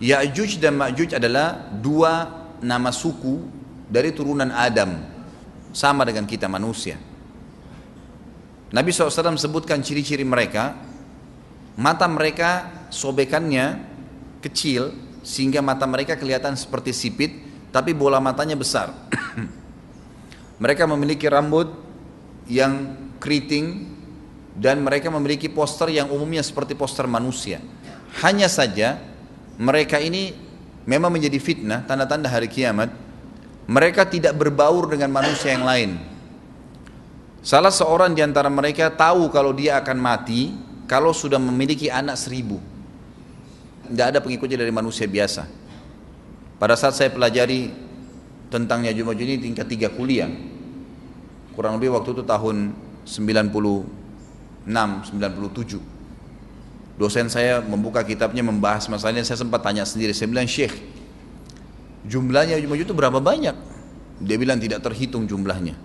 Ya'juj dan Ma'juj adalah dua nama suku dari turunan Adam, sama dengan kita manusia. Nabi SAW sebutkan ciri-ciri mereka. Mata mereka sobekannya kecil sehingga mata mereka kelihatan seperti sipit, tapi bola matanya besar. Mereka memiliki rambut yang keriting dan mereka memiliki poster yang umumnya seperti poster manusia. Hanya saja mereka ini memang menjadi fitnah, tanda-tanda hari kiamat. Mereka tidak berbaur dengan manusia yang lain. Salah seorang di antara mereka tahu kalau dia akan mati kalau sudah memiliki anak 1000. Tidak ada pengikutnya dari manusia biasa. Pada saat saya pelajari tentang Ya'juj Ma'juj ini tingkat 3 kuliah, kurang lebih waktu itu tahun 96, 97. Dosen saya membuka kitabnya membahas masalah ini. Saya sempat tanya sendiri, saya bilang, Syekh, jumlahnya Ya'juj Ma'juj itu berapa banyak? Dia bilang tidak terhitung jumlahnya.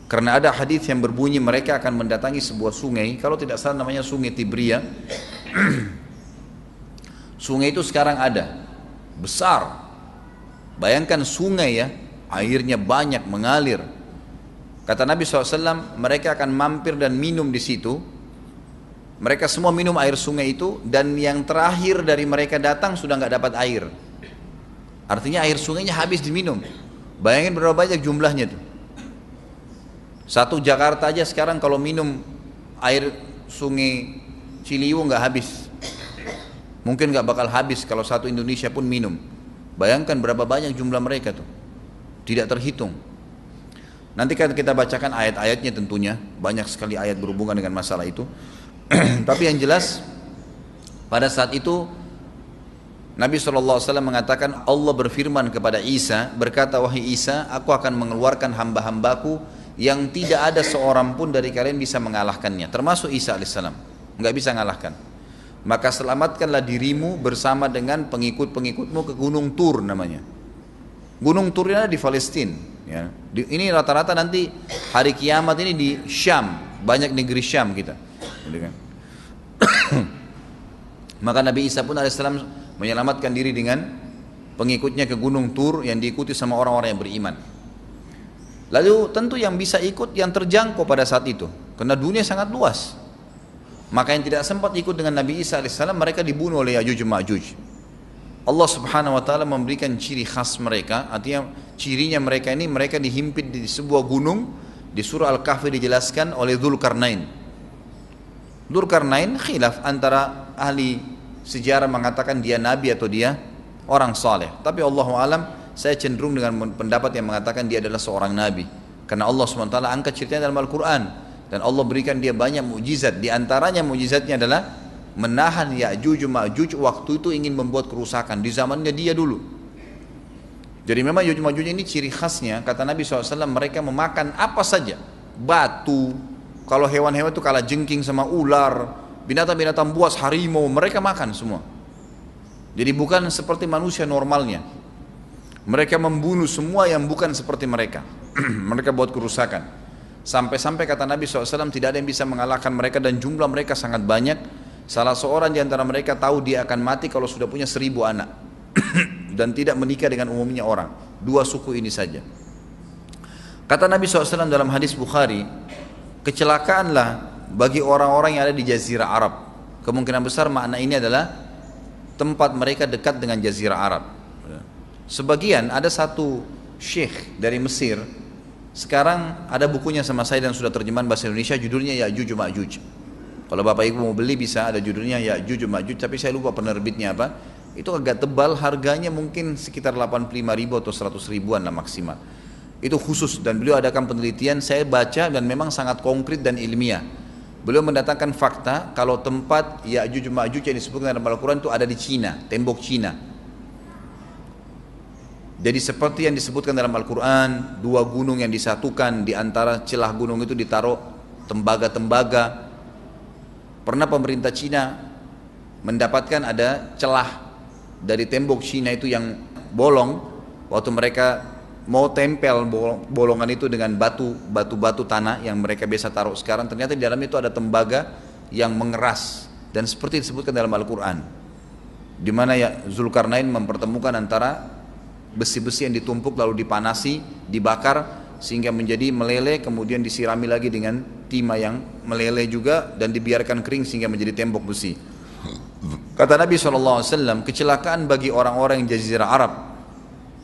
Karena ada hadis yang berbunyi mereka akan mendatangi sebuah sungai, kalau tidak salah namanya Sungai Tibria. Sungai itu sekarang ada, besar. Bayangkan sungai ya, airnya banyak mengalir. Kata Nabi SAW, mereka akan mampir dan minum di situ. Mereka semua minum air sungai itu, dan yang terakhir dari mereka datang sudah nggak dapat air. Artinya air sungainya habis diminum. Bayangin berapa banyak jumlahnya tuh. Satu Jakarta aja sekarang kalau minum air sungai Ciliwung nggak habis. Mungkin nggak bakal habis kalau satu Indonesia pun minum. Bayangkan berapa banyak jumlah mereka tuh. Tidak terhitung. Nanti kan kita bacakan ayat-ayatnya tentunya. Banyak sekali ayat berhubungan dengan masalah itu. Tapi yang jelas pada saat itu Nabi SAW mengatakan, Allah berfirman kepada Isa, berkata, wahai Isa, aku akan mengeluarkan hamba-hambaku yang tidak ada seorang pun dari kalian bisa mengalahkannya, termasuk Isa alaihissalam, nggak bisa mengalahkan. Maka selamatkanlah dirimu bersama dengan pengikut-pengikutmu ke Gunung Tur namanya. Gunung Tur ini ada di Palestina. Ya. Ini rata-rata nanti hari kiamat ini di Syam, banyak negeri Syam kita. Gitu kan? Maka Nabi Isa pun alaihissalam menyelamatkan diri dengan pengikutnya ke Gunung Tur yang diikuti sama orang-orang yang beriman. Lalu tentu yang bisa ikut yang terjangkau pada saat itu, karena dunia sangat luas. Maka yang tidak sempat ikut dengan Nabi Isa alaihissalam, mereka dibunuh oleh Ya'juj Ma'juj. Allah Subhanahu wa taala memberikan ciri khas mereka, artinya cirinya mereka ini, mereka dihimpit di sebuah gunung. Di surah Al-Kahfi dijelaskan oleh Dzulkarnain. Dzulkarnain khilaf antara ahli sejarah mengatakan dia nabi atau dia orang saleh. Tapi Allahu alam, saya cenderung dengan pendapat yang mengatakan dia adalah seorang nabi. Karena Allah SWT angkat ceritanya dalam Al-Quran. Dan Allah berikan dia banyak mukjizat. Di antaranya mukjizatnya adalah menahan Ya'juj Ma'juj waktu itu ingin membuat kerusakan. Di zamannya dia dulu. Jadi memang Ya'juj Ma'juj ini ciri khasnya, kata Nabi SAW, mereka memakan apa saja. Batu. Kalau hewan-hewan itu kalah jengking sama ular. Binatang-binatang buas, harimau, mereka makan semua. Jadi bukan seperti manusia normalnya. Mereka membunuh semua yang bukan seperti mereka. Mereka buat kerusakan. Sampai-sampai kata Nabi SAW tidak ada yang bisa mengalahkan mereka dan jumlah mereka sangat banyak. Salah seorang di antara mereka tahu dia akan mati kalau sudah punya 1000 anak. Dan tidak menikah dengan umumnya orang. 2 suku ini saja. Kata Nabi SAW dalam hadis Bukhari, kecelakaanlah bagi orang-orang yang ada di Jazirah Arab. Kemungkinan besar makna ini adalah tempat mereka dekat dengan Jazirah Arab. Sebagian ada satu syekh dari Mesir, sekarang ada bukunya sama saya dan sudah terjemahan bahasa Indonesia, judulnya Ya'juj Ma'juj. Kalau Bapak Ibu mau beli bisa, ada judulnya Ya'juj Ma'juj, tapi saya lupa penerbitnya apa. Itu agak tebal, harganya mungkin sekitar 85.000 atau 100 ribuan lah maksimal. Itu khusus, dan beliau adakan penelitian, saya baca dan memang sangat konkret dan ilmiah. Beliau mendatangkan fakta kalau tempat Ya'juj Ma'juj yang disebutkan dalam Al-Quran itu ada di Cina, tembok Cina. Jadi seperti yang disebutkan dalam Al-Quran, 2 gunung yang disatukan, di antara celah gunung itu ditaruh tembaga-tembaga. Pernah pemerintah Cina mendapatkan ada celah dari tembok Cina itu yang bolong, waktu mereka mau tempel bolongan itu dengan batu tanah yang mereka biasa taruh sekarang, ternyata di dalam itu ada tembaga yang mengeras, dan seperti disebutkan dalam Al-Quran. di mana ya Zulkarnain mempertemukan antara besi-besi yang ditumpuk lalu dipanasi, dibakar sehingga menjadi meleleh, kemudian disirami lagi dengan timah yang meleleh juga dan dibiarkan kering sehingga menjadi tembok besi. Kata Nabi SAW, kecelakaan bagi orang-orang yang Jazirah Arab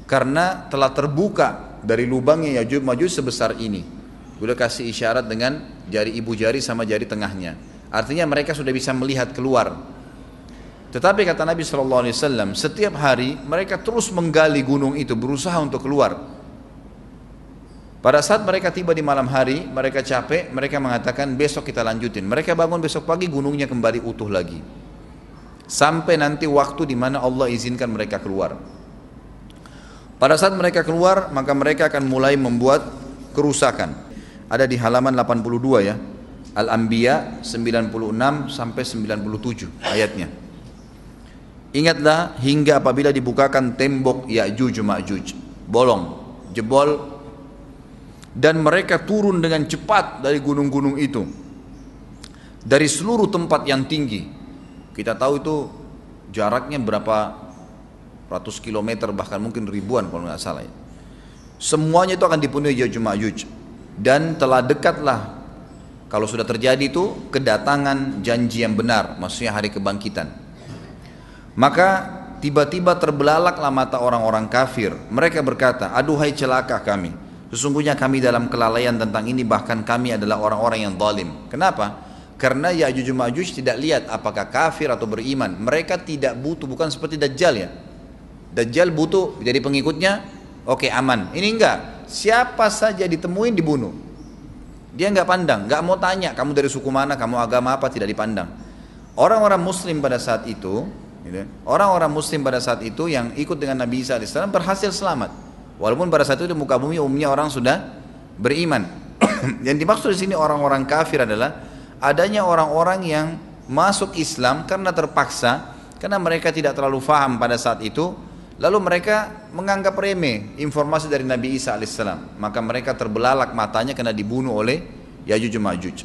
karena telah terbuka dari lubangnya Yajuj Majuj sebesar ini. Udah kasih isyarat dengan jari ibu jari sama jari tengahnya. Artinya mereka sudah bisa melihat keluar. Tetapi kata Nabi SAW, setiap hari mereka terus menggali gunung itu, berusaha untuk keluar. Pada saat mereka tiba di malam hari, mereka capek, mereka mengatakan besok kita lanjutin. Mereka bangun besok pagi, gunungnya kembali utuh lagi. Sampai nanti waktu di mana Allah izinkan mereka keluar. Pada saat mereka keluar, maka mereka akan mulai membuat kerusakan. Ada di halaman 82 ya. Al-Anbiya 96 sampai 97 ayatnya. Ingatlah hingga apabila dibukakan tembok Ya'juj Ma'juj, bolong, jebol, dan mereka turun dengan cepat dari gunung-gunung itu, dari seluruh tempat yang tinggi. Kita tahu itu jaraknya berapa ratus kilometer, bahkan mungkin ribuan kalau nggak salah ya. Semuanya itu akan dipenuhi Ya'juj Ma'juj, dan telah dekatlah, kalau sudah terjadi itu, kedatangan janji yang benar, maksudnya hari kebangkitan. Maka tiba-tiba terbelalaklah mata orang-orang kafir. Mereka berkata, aduhai celaka kami, sesungguhnya kami dalam kelalaian tentang ini, bahkan kami adalah orang-orang yang zalim. Kenapa? Karena Ya'juj Ma'juj tidak lihat apakah kafir atau beriman. Mereka tidak butuh, bukan seperti Dajjal ya. Dajjal butuh jadi pengikutnya, oke, aman. Ini enggak, siapa saja ditemuin dibunuh. Dia enggak pandang, enggak mau tanya kamu dari suku mana, kamu agama apa, tidak dipandang. Orang-orang muslim pada saat itu, orang-orang muslim pada saat itu yang ikut dengan Nabi Isa AS berhasil selamat. Walaupun pada saat itu di muka bumi umumnya orang sudah beriman. Yang dimaksud di sini orang-orang kafir adalah adanya orang-orang yang masuk Islam karena terpaksa, karena mereka tidak terlalu faham pada saat itu, lalu mereka menganggap remeh informasi dari Nabi Isa alaihissalam, maka mereka terbelalak matanya karena dibunuh oleh Ya'juj Ma'juj.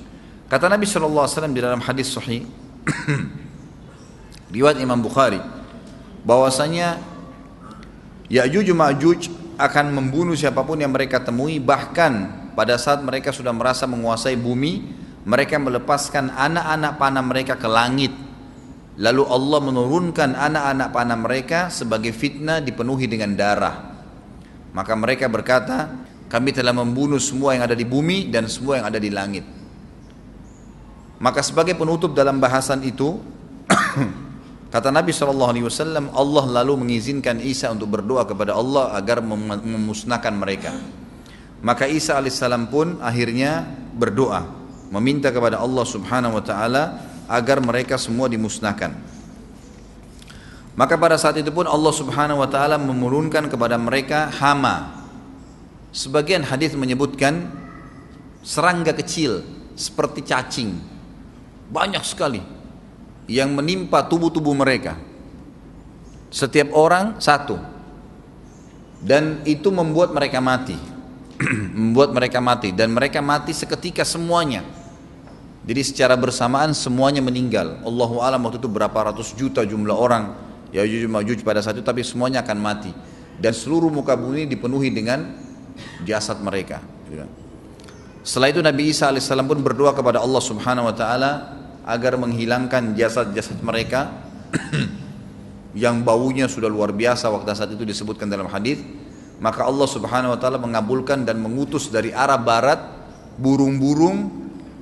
Kata Nabi SAW di dalam hadis sahih riwayat Imam Bukhari, bahwasanya Ya'juj Ma'juj akan membunuh siapapun yang mereka temui, bahkan pada saat mereka sudah merasa menguasai bumi, mereka melepaskan anak-anak panah mereka ke langit. Lalu Allah menurunkan anak-anak panah mereka sebagai fitnah dipenuhi dengan darah. Maka mereka berkata, kami telah membunuh semua yang ada di bumi dan semua yang ada di langit. Maka sebagai penutup dalam bahasan itu, kata Nabi SAW, Allah lalu mengizinkan Isa untuk berdoa kepada Allah agar memusnahkan mereka. Maka Isa alaihissalam pun akhirnya berdoa, meminta kepada Allah subhanahu wa ta'ala agar mereka semua dimusnahkan. Maka pada saat itu pun Allah subhanahu wa ta'ala menurunkan kepada mereka hama. Sebagian hadis menyebutkan serangga kecil seperti cacing, banyak sekali yang menimpa tubuh-tubuh mereka. Setiap orang satu, dan itu membuat mereka mati. Membuat mereka mati, dan mereka mati seketika semuanya. Jadi secara bersamaan semuanya meninggal. Allahu a'lam waktu itu berapa ratus juta jumlah orang Ya'juj Ma'juj pada saat itu, tapi semuanya akan mati. Dan seluruh muka bumi dipenuhi dengan jasad mereka. Setelah itu Nabi Isa alaihissalam pun berdoa kepada Allah subhanahu wa ta'ala agar menghilangkan jasad-jasad mereka yang baunya sudah luar biasa waktu saat itu disebutkan dalam hadis. Maka Allah subhanahu wa ta'ala mengabulkan dan mengutus dari arah barat burung-burung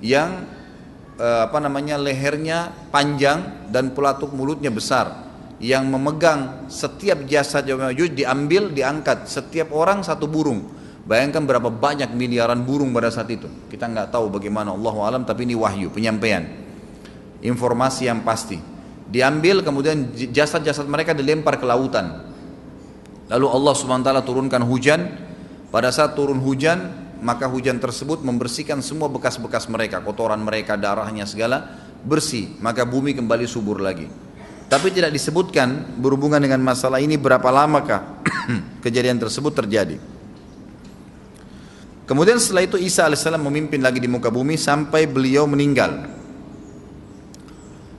yang lehernya panjang dan pelatuk mulutnya besar, yang memegang setiap jasad Ya'juj Ma'juj, diambil, diangkat, setiap orang satu burung. Bayangkan berapa banyak miliaran burung pada saat itu. Kita nggak tahu bagaimana, Allahu a'lam, tapi ini wahyu, penyampaian informasi yang pasti. Diambil, kemudian jasad-jasad mereka dilempar ke lautan. Lalu Allah SWT turunkan hujan. Pada saat turun hujan, maka hujan tersebut membersihkan semua bekas-bekas mereka, kotoran mereka, darahnya segala bersih. Maka bumi kembali subur lagi. Tapi tidak disebutkan berhubungan dengan masalah ini berapa lamakah kejadian tersebut terjadi. Kemudian setelah itu Isa alaihissalam memimpin lagi di muka bumi sampai beliau meninggal.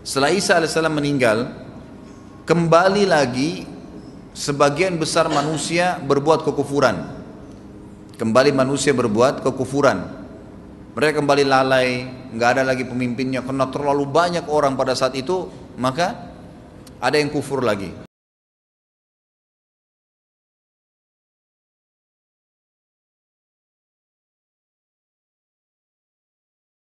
Setelah Isa alaihissalam meninggal, kembali lagi sebagian besar manusia berbuat kekufuran. Kembali manusia berbuat kekufuran. Mereka kembali lalai, nggak ada lagi pemimpinnya karena terlalu banyak orang pada saat itu, maka ada yang kufur lagi.